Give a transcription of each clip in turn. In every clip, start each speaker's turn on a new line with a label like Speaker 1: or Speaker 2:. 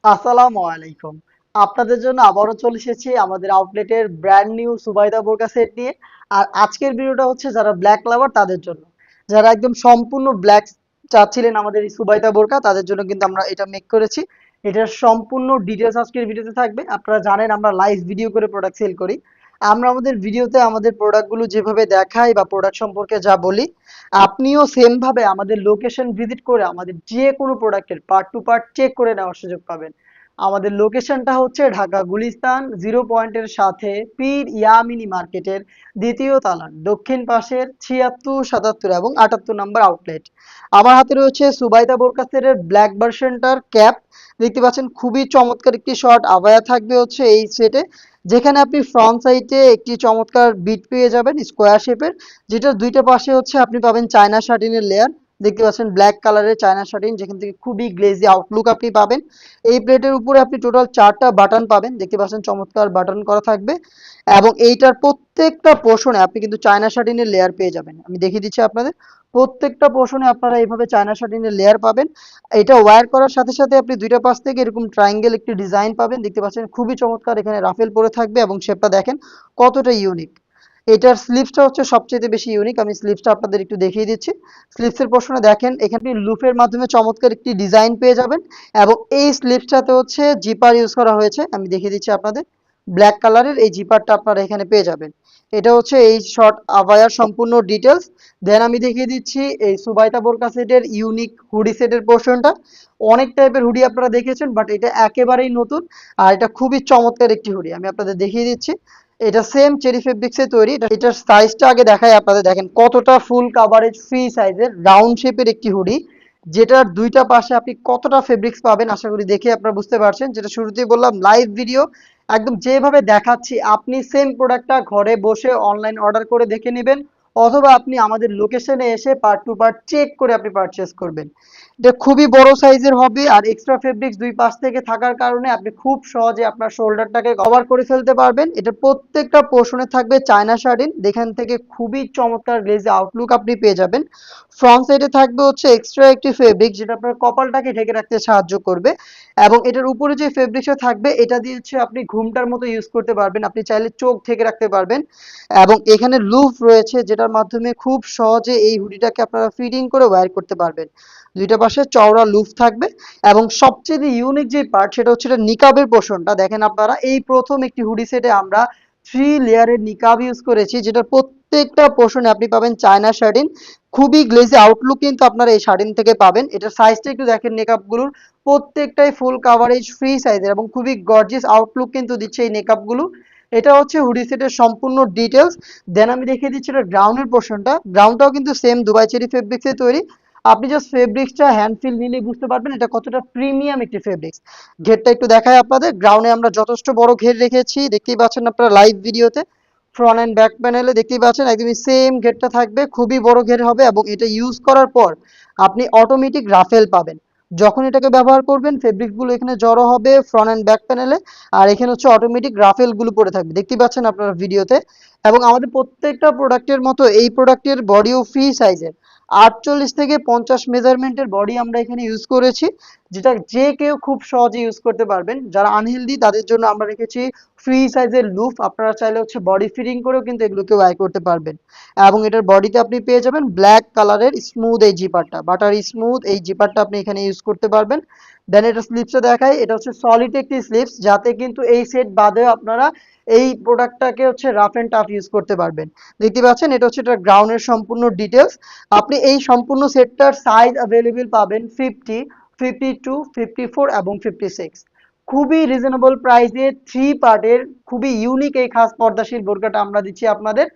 Speaker 1: আসসালামু আলাইকুম। আপনাদের জন্য আবারও চলে এসেছি আমাদের আউটলেটের ব্র্যান্ড নিউ সুবাইদা বোরকা সেট নিয়ে। আর আজকের ভিডিওটা হচ্ছে যারা ব্ল্যাক লাভার তাদের জন্য। যারা একদম সম্পূর্ণ ব্ল্যাক চাচ্ছিলেন আমাদের এই সুবাইদা বোরকা তাদের জন্য কিন্তু আমরা এটা মেক করেছি। এটার সম্পূর্ণ ডিটেলস আজকের ভিডিওতে থাকবে। আপনারা জানেন আমরা লাইভ ভিডিও করে প্রোডাক্ট সেল করি। আমরা আমাদের ভিডিওতে আমাদের প্রোডাক্টগুলো যেভাবে দেখাই বা প্রোডাক্ট সম্পর্কে যা বলি, আপনিও সেম ভাবে আমাদের লোকেশন ভিজিট করে আমাদের যে কোনো প্রোডাক্টের পার্ট টু পার্ট চেক করে নেওয়ার সুযোগ পাবেন। আমাদের লোকেশনটা হচ্ছে ঢাকা গুলিস্তান 0 পয়েন্টের সাথে পীর ইয়ামিনী মার্কেটের দ্বিতীয় তলার দক্ষিণ পাশের 76, 77 এবং 78 নম্বর আউটলেট। আমার হাতে রয়েছে সুবাইদা বোরকাসের ব্ল্যাক ভার্সনটার ক্যাপ। দেখতে পাচ্ছেন খুবই চমৎকার একটি শর্ট আবায়া থাকবে হচ্ছে এই সেটে, যেখানে আপনি ফ্রন্ট সাইডে একটি চমৎকার বিট পেয়ে যাবেন স্কোয়ার শেপের, যেটার দুইটা পাশে হচ্ছে আপনি পাবেন চায়না শাটিনের লেয়ার। দেখতে পাচ্ছেন ব্ল্যাক কালারের চায়না শাটিন, যেখান থেকে খুবই গ্লেজি আউটলুক আপনি পাবেন। এই প্লেটের উপরে আপনি টোটাল 4টা বাটন পাবেন, দেখতে পাচ্ছেন চমৎকার বাটন করা থাকবে। এবং এইটার প্রত্যেকটা পোর্শনে আপনি কিন্তু চায়না শাটিনের লেয়ার পেয়ে যাবেন। আমি দেখিয়ে দিচ্ছি আপনাদের, প্রত্যেকটা পোর্শনে আপনারা এইভাবে চায়না শাটিনের লেয়ার পাবেন। এটা ওয়্যার করার সাথে সাথে আপনি দুইটা পাশ থেকে এরকম ট্রায়াঙ্গেল একটি ডিজাইন পাবেন, দেখতে পাচ্ছেন খুবই চমৎকার। এখানে রাফেল পরে থাকবে এবং শেপটা দেখেন কতটা ইউনিক। এটার স্লিভসটা হচ্ছে সবচেয়ে বেশি ইউনিক। আমি স্লিভসটা আপনাদের একটু দেখিয়ে দিচ্ছি। স্লিভসের পোর্শনে দেখেন এখানে আপনি লুপের মাধ্যমে চমৎকার একটি ডিজাইন পেয়ে যাবেন। এবং এই স্লিভসটাতে হচ্ছে জিপার ইউজ করা হয়েছে, আমি দেখিয়ে দিচ্ছি আপনাদের। ব্ল্যাক কালারের এই জিপারটা আপনারা এখানে পেয়ে যাবেন। এটা হচ্ছে এই শর্ট আবায়ার সম্পূর্ণ ডিটেলস। দেন আমি দেখিয়ে দিচ্ছি এই সুবাইতা বোরকা সেটের ইউনিক হুডি সেটের পোর্শনটা। অনেক টাইপের হুডি আপনারা দেখেছেন, বাট এটা একেবারেই নতুন। আর এটা খুবই চমৎকার একটি হুডি, আমি আপনাদের দেখিয়ে দিচ্ছি। এটা সেম চেরি ফেব্রিক্সে তৈরি। এটার সাইজটা আগে দেখাই আপনাদের, দেখেন কতটা ফুল কাভারেজ ফ্রি সাইজের রাউন্ড শেপের একটি হুডি, যেটার দুইটা পাশে আপনি কতটা ফেব্রিক্স পাবেন আশা করি দেখে আপনারা বুঝতে পারছেন। যেটা শুরুতেই বললাম লাইভ ভিডিও, একদম যেভাবে দেখাচ্ছি আপনি সেম প্রোডাক্টটা ঘরে বসে অনলাইন অর্ডার করে দেখে নেবেন, অথবা আপনি আমাদের লোকেশনে এসে পার্ট টু পার্ট চেক করে আপনি পারচেস করবেন। এটা খুবই বড় সাইজের হবে, আর এক্সট্রা ফেব্রিক্স দুই পাশ থেকে থাকার কারণে আপনি খুব সহজে আপনার শোল্ডারটাকে কভার করে ফেলতে পারবেন। এটা প্রত্যেকটা পোর্শনে থাকবে চায়না শার্টিন, যেখান থেকে খুবই চমৎকার গ্লেজি আউটলুক আপনি পেয়ে যাবেন। ফ্রন্ট সাইডে থাকবে হচ্ছে এক্সট্রা একটি ফেব্রিক, যেটা আপনার কপালটাকে ঢেকে রাখতে সাহায্য করবে। এবং এটার উপরে যে ফেব্রিক্সটা থাকবে এটা দিয়ে হচ্ছে আপনি ঘুমটার মতো ইউজ করতে পারবেন, আপনি চাইলে চোখ ঢেকে রাখতে পারবেন। এবং এখানে লুফ রয়েছে, যেটার মাধ্যমে খুব সহজে এই হুডিটাকে আপনারা ফিটিং করে ওয়্যার করতে পারবেন। দুইটা পাশে চওড়া লুফ থাকবে। এবং সবচেয়ে ইউনিক যে পার্ট সেটা হচ্ছে এটা নিকাবের পোর্শনটা। দেখেন আপনারা, এই প্রথম একটি হুডি সেটে আমরা 3 লেয়ারের নিকাব ইউজ করেছি, যেটা প্রত্যেকটা পোর্শনে আপনি পাবেন চায়না শার্টিন। খুবই গ্লেজি আউটলুক কিন্তু আপনারা এই শার্টিন থেকে পাবেন। এটার সাইজটা একটু দেখেন, নেকআপগুলোর প্রত্যেকটাই ফুল কাভারেজ ফ্রি সাইজের এবং খুবই গর্জিয়াস আউটলুক কিন্তু দিচ্ছে এই নেকআপগুলো। এটা হচ্ছে হুডি সেটের সম্পূর্ণ ডিটেলস। দেন আমি দেখিয়ে দিচ্ছি এটা গ্রাউন্ডের পোর্শনটা। গ্রাউন্ডটাও কিন্তু সেম দুবাই চেরি ফেব্রিক্সে তৈরি। আপনি জাস্ট ফেব্রিক্সটা হ্যান্ড ফিল নিলেই বুঝতে পারবেন এটা কতটা প্রিমিয়াম একটি ফেব্রিক্স। ঘেরটা একটু দেখায় আপনাদের, গ্রাউন্ডে আমরা যথেষ্ট বড় ঘের রেখেছি, দেখতেই পাচ্ছেন আপনারা লাইভ ভিডিওতে। ফ্রন্ট এন্ড ব্যাক প্যানেলে দেখতেই পাচ্ছেন একদমই সেম ঘেরটা থাকবে, খুবই বড় ঘের হবে। এবং এটা ইউজ করার পর আপনি অটোমেটিক রাফেল পাবেন। যখন এটাকে ব্যবহার করবেন ফেব্রিক গুলো এখানে জড়ো হবে ফ্রন্ট এন্ড ব্যাক প্যানেলে, আর এখানে হচ্ছে অটোমেটিক রাফেল গুলো পড়ে থাকবে, দেখতেই পাচ্ছেন আপনারা ভিডিওতে। এবং আমাদের প্রত্যেকটা প্রোডাক্টের মতো এই প্রোডাক্টের বডিও ফ্রি সাইজের, 48 থেকে 50 মেজারমেন্টের বডি আমরা এখানে ইউজ করেছি, যেটা যে কেউ খুব সহজে ইউজ করতে পারবেন। যারা আনহেলদি তাদের জন্য আমরা রেখেছি ফ্রি সাইজের লুফ, আপনারা চাইলে হচ্ছে বডি ফিটিং করেও কিন্তু এগুলোকে ওয়্যার করতে পারবেন। এবং এটার বডিতে আপনি পেয়ে যাবেন ব্ল্যাক কালারের স্মুথ এই জিপারটা, বাটার স্মুথ এই জিপারটা আপনি এখানে ইউজ করতে পারবেন। দেন এটা স্লিপসে দেখাই, এটা হচ্ছে সলিড একটি স্লিপস, যাতে কিন্তু এই সেট বাদেও আপনারা এই প্রোডাক্টটাকে হচ্ছে রাফ এন্ড টাফ ইউজ করতে পারবেন। দেখতে পাচ্ছেন এটা হচ্ছে এটা গ্রাউন্ডের সম্পূর্ণ ডিটেলস। আপনি এই সম্পূর্ণ সেটটার সাইজ অ্যাভেলেবেল পাবেন 50, 52, 54 এবং 56। খুবই রিজনেবল প্রাইসে 3 পার্টের খুবই ইউনিক এই খাস পর্দাশীল বোরকাটা আমরা দিচ্ছি আপনাদের,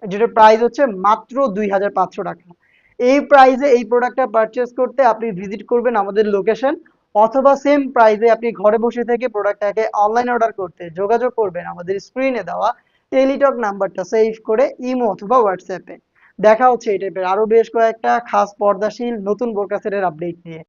Speaker 1: যেটার প্রাইস হচ্ছে মাত্র 2500 টাকা। এই প্রাইসে এই প্রোডাক্টটা পারচেস করতে আপনি ভিজিট করবেন আমাদের লোকেশন, অথবা সেম প্রাইসে আপনি ঘরে বসে থেকে প্রোডাক্টটাকে অনলাইন অর্ডার করতে যোগাযোগ করবেন আমাদের স্ক্রিনে দেওয়া টেলিটক নাম্বারটা সেভ করে ইমো অথবা হোয়াটসঅ্যাপে। দেখা হচ্ছে এই টাইপের আরো বেশ কয়েকটা খাস পর্দাশীল নতুন বোরকা সেটের আপডেট নিয়ে।